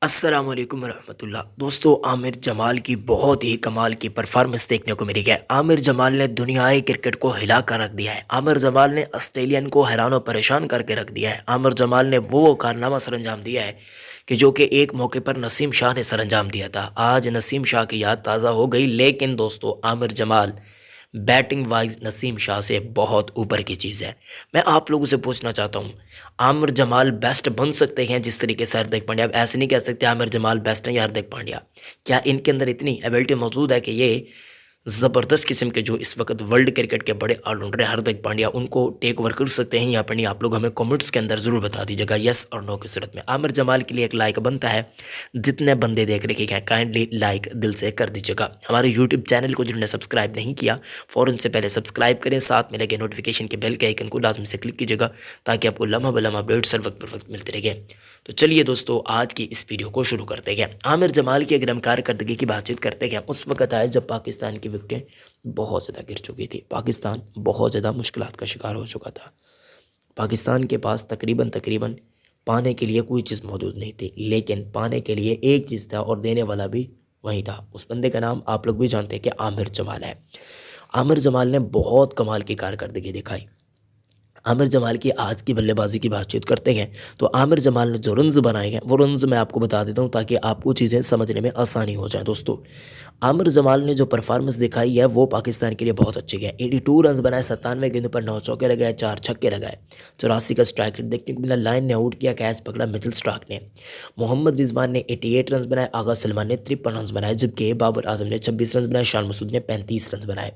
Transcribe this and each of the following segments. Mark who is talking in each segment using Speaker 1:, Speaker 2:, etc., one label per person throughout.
Speaker 1: السلام علیکم ورحمۃ اللہ دوستو، عامر جمال کی بہت ہی کمال کی پرفارمنس دیکھنے کو ملی ہے۔ عامر جمال نے دنیائے کرکٹ کو ہلا کر رکھ دیا ہے۔ عامر جمال نے آسٹریلین کو حیران و پریشان کر کے رکھ دیا ہے۔ عامر جمال نے وہ کارنامہ سر انجام دیا ہے کہ جو کہ ایک موقع پر نسیم شاہ نے سر انجام دیا تھا۔ آج نسیم شاہ کی یاد تازہ ہو گئی، لیکن دوستو عامر جمال بیٹنگ وائز نسیم شاہ سے بہت اوپر کی چیز ہے۔ میں آپ لوگوں سے پوچھنا چاہتا ہوں، عامر جمال بیسٹ بن سکتے ہیں جس طریقے سے ہاردک پانڈیا؟ اب ایسے نہیں کہہ سکتے عامر جمال بیسٹ ہیں یا ہاردک پانڈیا۔ کیا ان کے اندر اتنی ایبلٹی موجود ہے کہ یہ زبردست قسم کے جو اس وقت ورلڈ کرکٹ کے بڑے آل راؤنڈر ہیں ہاردک پانڈیا، ان کو ٹیک اوور کر سکتے ہیں یا پھر نہیں؟ آپ لوگ ہمیں کمنٹس کے اندر ضرور بتا دیجیے گا یس اور نو کی صورت میں۔ عامر جمال کے لیے ایک لائک بنتا ہے، جتنے بندے دیکھ رہے ہیں کائنڈلی لائک دل سے کر دیجیے گا۔ ہمارے یوٹیوب چینل کو جنہوں نے سبسکرائب نہیں کیا فوراً سے پہلے سبسکرائب کریں، ساتھ میں لگے نوٹیفیکیشن کے بیل کے آئیکن کو لازم سے کلک کیجیے گا تاکہ آپ کو لمحہ بلمحہ اپڈیٹس ہر وقت پر وقت ملتے رہیں۔ تو چلیے دوستو آج کی اس ویڈیو کو شروع کرتے ہیں۔ عامر جمال کی اگر ہم کارکردگی کی بات چیت کرتے ہیں، اس وقت آئے جب پاکستان کی وکٹیں بہت زیادہ گر چکی تھی، پاکستان بہت زیادہ مشکلات کا شکار ہو چکا تھا۔ پاکستان کے پاس تقریباً پانے کے لیے کوئی چیز موجود نہیں تھی، لیکن پانے کے لیے ایک چیز تھا اور دینے والا بھی وہی تھا۔ اس بندے کا نام آپ لوگ بھی جانتے ہیں کہ عامر جمال ہے۔ عامر جمال نے بہت کمال کی کارکردگی دکھائی۔ عامر جمال کی آج کی بلے بازی کی بات چیت کرتے ہیں تو عامر جمال نے جو رنز بنائے ہیں وہ رنز میں آپ کو بتا دیتا ہوں تاکہ آپ کو چیزیں سمجھنے میں آسانی ہو جائے۔ دوستو عامر جمال نے جو پرفارمنس دکھائی ہے وہ پاکستان کے لیے بہت اچھی ہے۔ 82 رنز بنائے، 97 گیندوں پر 9 چوکے لگائے، 4 چھکے لگائے، 84 کا اسٹرائک ریٹ دیکھنے کو ملا۔ لائن نے آؤٹ کیا، کیچ پکڑا مچل اسٹارک نے۔ محمد رضوان نے 88 رنز بنائے، آغا سلمان نے 53 رنز بنائے، جبکہ بابر اعظم نے 26 رنز بنائے، شان مسعود نے 35 رنز بنائے۔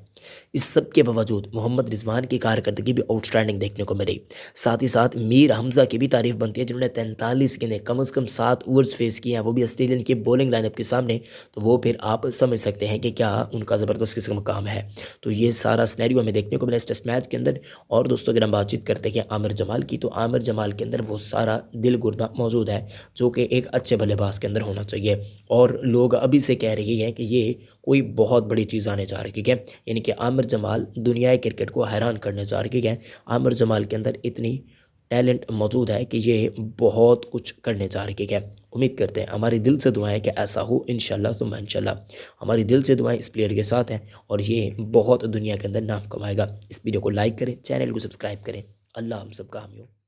Speaker 1: اس سب کے باوجود محمد رضوان کی کارکردگی بھی آؤٹ اسٹینڈنگ دیکھنے کو ملی۔ ساتھ ہی ساتھ میر حمزہ کی بھی تعریف بنتی ہے، جنہوں نے 43 گیندیں کم از کم 7 اوورز فیس کیے ہیں، وہ بھی آسٹریلین کی بولنگ لائن اپ کے سامنے۔ تو وہ پھر آپ سمجھ سکتے ہیں کہ کیا ان کا زبردست قسم کا کام ہے۔ تو یہ سارا سینیریو ہمیں دیکھنے کو ملا اس ٹیسٹ میچ کے اندر۔ اور دوستوں اگر ہم بات چیت کرتے ہیں عامر جمال کی، تو عامر جمال کے اندر وہ سارا دل گردہ موجود ہے جو کہ ایک اچھے بلے باز کے اندر ہونا چاہیے۔ اور لوگ ابھی سے کہہ رہے ہیں کہ یہ کوئی بہت بڑی چیز آنے جا رہی ہے، یعنی کہ عامر جمال دنیائے کرکٹ کو حیران کرنے جا رہی ہے۔ عامر جمال کے اندر اتنی ٹیلنٹ موجود ہے کہ یہ بہت کچھ کرنے جا رہی ہے۔ امید کرتے ہیں، ہماری دل سے دعائیں کہ ایسا ہو انشاءاللہ ثم انشاءاللہ۔ ہماری دل سے دعائیں اس پلیئر کے ساتھ ہیں اور یہ بہت دنیا کے اندر نام کمائے گا۔ اس ویڈیو کو لائک کریں، چینل کو سبسکرائب کریں۔ اللہ ہم سب کا حامی ہو۔